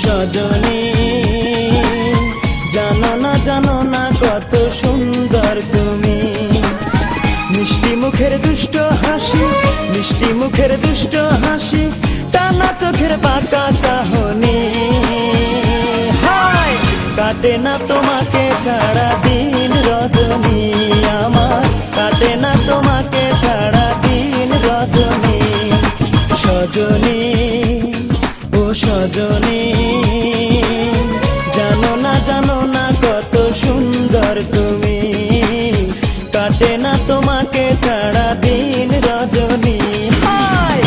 সজনী জানো না কত সুন্দর তুমি। মিষ্টি মুখের দুষ্ট হাসি, মিষ্টি মুখের দুষ্ট হাসি, টানা চোখের বাঁকা চাহনি, হায় কাটে না তোমাকে ছাড়া দিন রজনী, আমার কাটে না তোমাকে ছাড়া দিন রজনী। সজনী ও সজনী জানো না কত সুন্দর তুমি, কাটে না তোমাকে ছাড়া দিন রজনী, হায়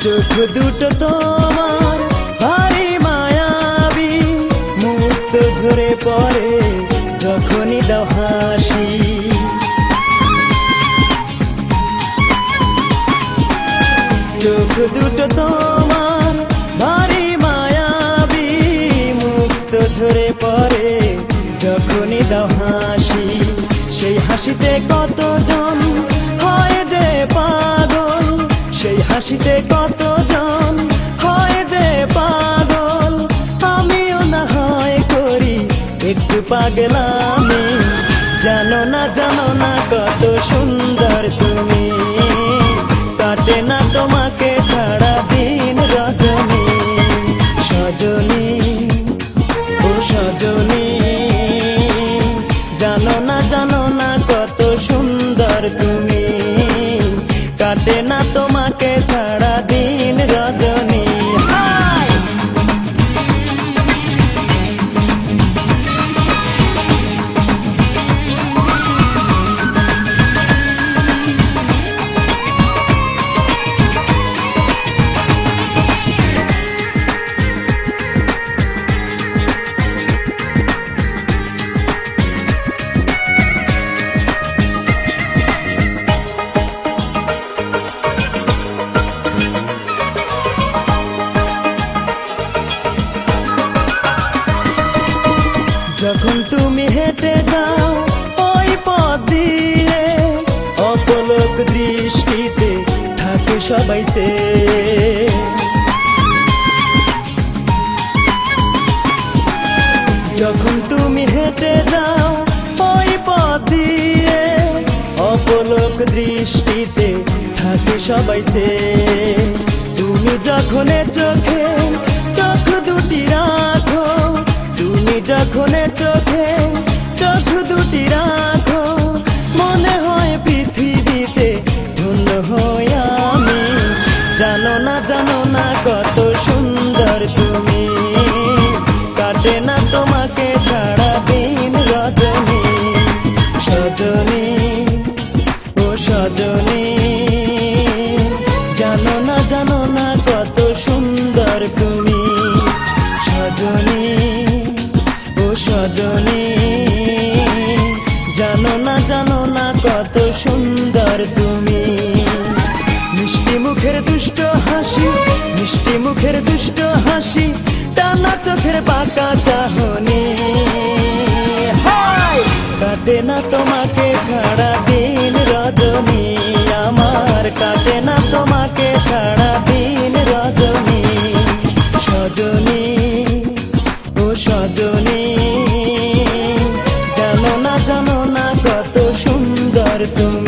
চোখ দুটো তোমার ভারী মায়াবী, মুক্ত ঝরে পড়ে যখনই দাও হাসি। চোখ দুটো তোমার ভারী মায়াবী, মুক্ত ঝরে পড়ে যখনই দাও হাসি। সেই হাসিতে কতজন হয় যে পাগল, সেই হাসিতে কতজন হয় যে পাগল, আমিও না হয় করি একটু পাগলামি। জানো না কত সুন্দর তুমি, কাটে না তোমাকে ছাড়া দিন রজনী। সজনী ও সজনী জানো না কত সুন্দর তুমি, কাটে না তোমাকে ছাড়া দিন রজনী, হায় যখন তুমি হেঁটে যাও ওই পথ দিয়ে, অপলক দৃষ্টিতে থাকে সবাই চেয়ে। যখন তুমি হেঁটে যাও ওই পথ দিয়ে, অপলক দৃষ্টিতে থাকে সবাই চেয়ে। তুমি যখন চোখে চোখ দুটি রাখো, তুমি যখন চোখে চোখ দুটি রাখো, মনে হয় পৃথিবীতে ধন্য হই আমি। জানো না কত সুন্দর তুমি, কাটে না তোমাকে ছাড়া দিন রজনী। সজনী ও সজনী জানো না কত সুন্দর তুমি। সজনী ও সজনী জানো না কত সুন্দর তুমি। মিষ্টি মুখের দুষ্ট হাসি, মিষ্টি মুখের দুষ্ট হাসি, টানা চোখের বাঁকা চাহনি, হায় কাটে না তোমাকে ছাড়া দিন রজনী, আমার কাটে না তোমাকে ছাড়া দিন রজনী। সজনী ও সজনী জানো না কত সুন্দর তুমি।